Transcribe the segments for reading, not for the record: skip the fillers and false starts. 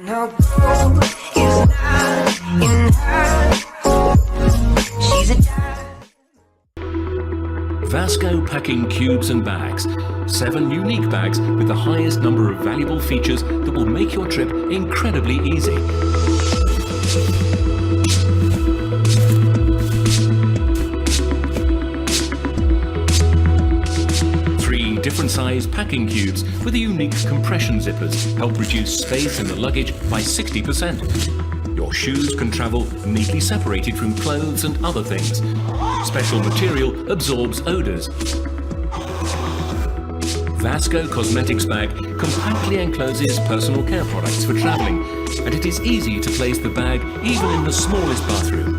No gold is not in her. She's a Vasco Packing Cubes and Bags. 7 unique bags with the highest number of valuable features that will make your trip incredibly easy. Different size packing cubes with the unique compression zippers help reduce space in the luggage by 60%. Your shoes can travel neatly separated from clothes and other things. Special material absorbs odors. Vasco Cosmetics bag compactly encloses personal care products for traveling, and it is easy to place the bag even in the smallest bathroom.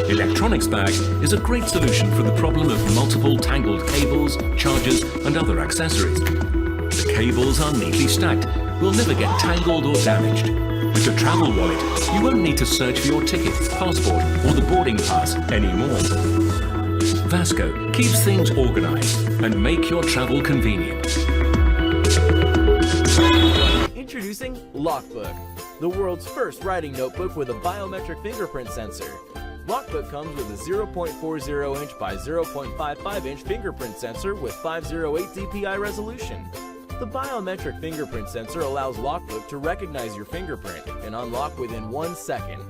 Electronics bag is a great solution for the problem of multiple tangled cables, chargers and other accessories. The cables are neatly stacked, will never get tangled or damaged. With the travel wallet, you won't need to search for your ticket, passport or the boarding pass anymore. Vasco keeps things organized and make your travel convenient. Introducing Lockbook, the world's first writing notebook with a biometric fingerprint sensor. Lockbook comes with a 0.40 inch by 0.55 inch fingerprint sensor with 508 dpi resolution. The biometric fingerprint sensor allows Lockbook to recognize your fingerprint and unlock within 1 second.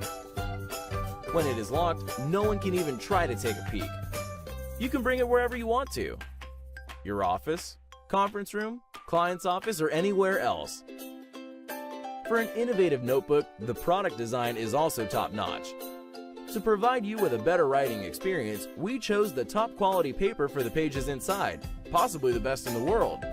When it is locked, no one can even try to take a peek. You can bring it wherever you want to. Your office, conference room, client's office, or anywhere else. For an innovative notebook, the product design is also top-notch. To provide you with a better writing experience, we chose the top quality paper for the pages inside, possibly the best in the world.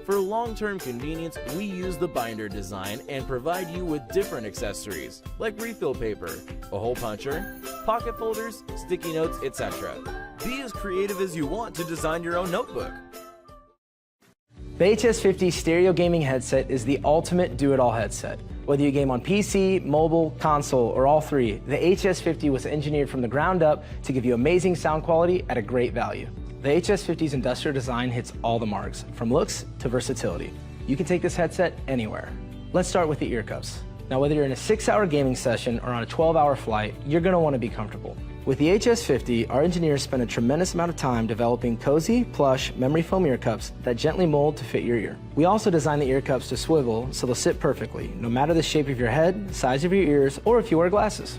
For long-term convenience, we use the binder design and provide you with different accessories, like refill paper, a hole puncher, pocket folders, sticky notes, etc. Be as creative as you want to design your own notebook. The HS50 stereo gaming headset is the ultimate do-it-all headset. Whether you game on PC, mobile, console, or all three, the HS50 was engineered from the ground up to give you amazing sound quality at a great value. The HS50's industrial design hits all the marks, from looks to versatility. You can take this headset anywhere. Let's start with the ear cuffs. Now, whether you're in a 6-hour gaming session or on a 12-hour flight, you're going to want to be comfortable. With the HS50, our engineers spent a tremendous amount of time developing cozy, plush, memory foam ear cups that gently mold to fit your ear. We also designed the ear cups to swivel so they'll sit perfectly, no matter the shape of your head, size of your ears, or if you wear glasses.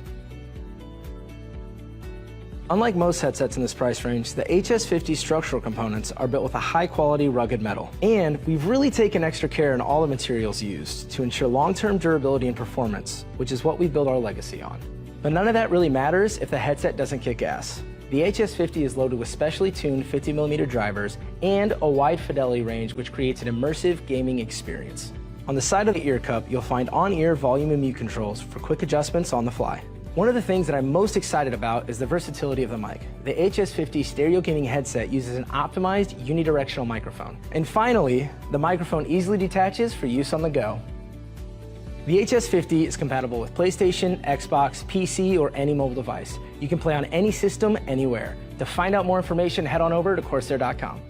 Unlike most headsets in this price range, the HS50 structural components are built with a high-quality, rugged metal. And we've really taken extra care in all the materials used to ensure long-term durability and performance, which is what we've built our legacy on. But none of that really matters if the headset doesn't kick ass. The HS50 is loaded with specially tuned 50mm drivers and a wide fidelity range, which creates an immersive gaming experience. On the side of the ear cup, you'll find on-ear volume and mute controls for quick adjustments on the fly. One of the things that I'm most excited about is the versatility of the mic. The HS50 stereo gaming headset uses an optimized unidirectional microphone. And finally, the microphone easily detaches for use on the go. The HS50 is compatible with PlayStation, Xbox, PC, or any mobile device. You can play on any system, anywhere. To find out more information, head on over to Corsair.com.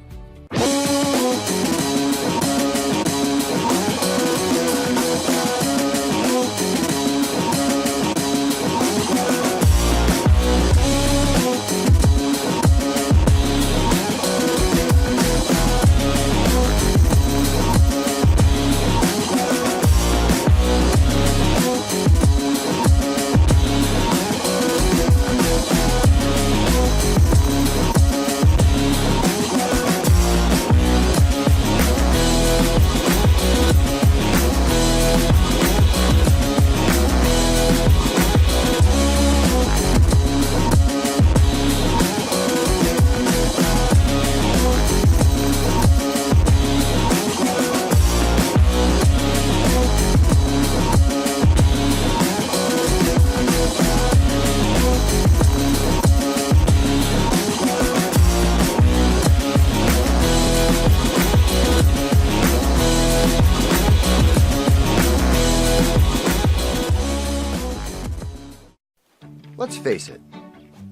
Let's face it,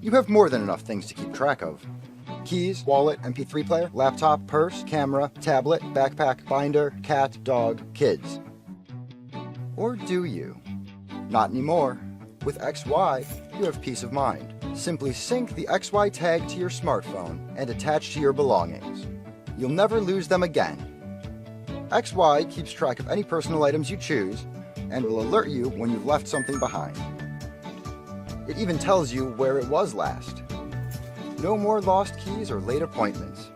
you have more than enough things to keep track of. Keys, wallet, MP3 player, laptop, purse, camera, tablet, backpack, binder, cat, dog, kids. Or do you? Not anymore. With XY, you have peace of mind. Simply sync the XY tag to your smartphone and attach to your belongings. You'll never lose them again. XY keeps track of any personal items you choose and will alert you when you've left something behind. It even tells you where it was last. No more lost keys or late appointments.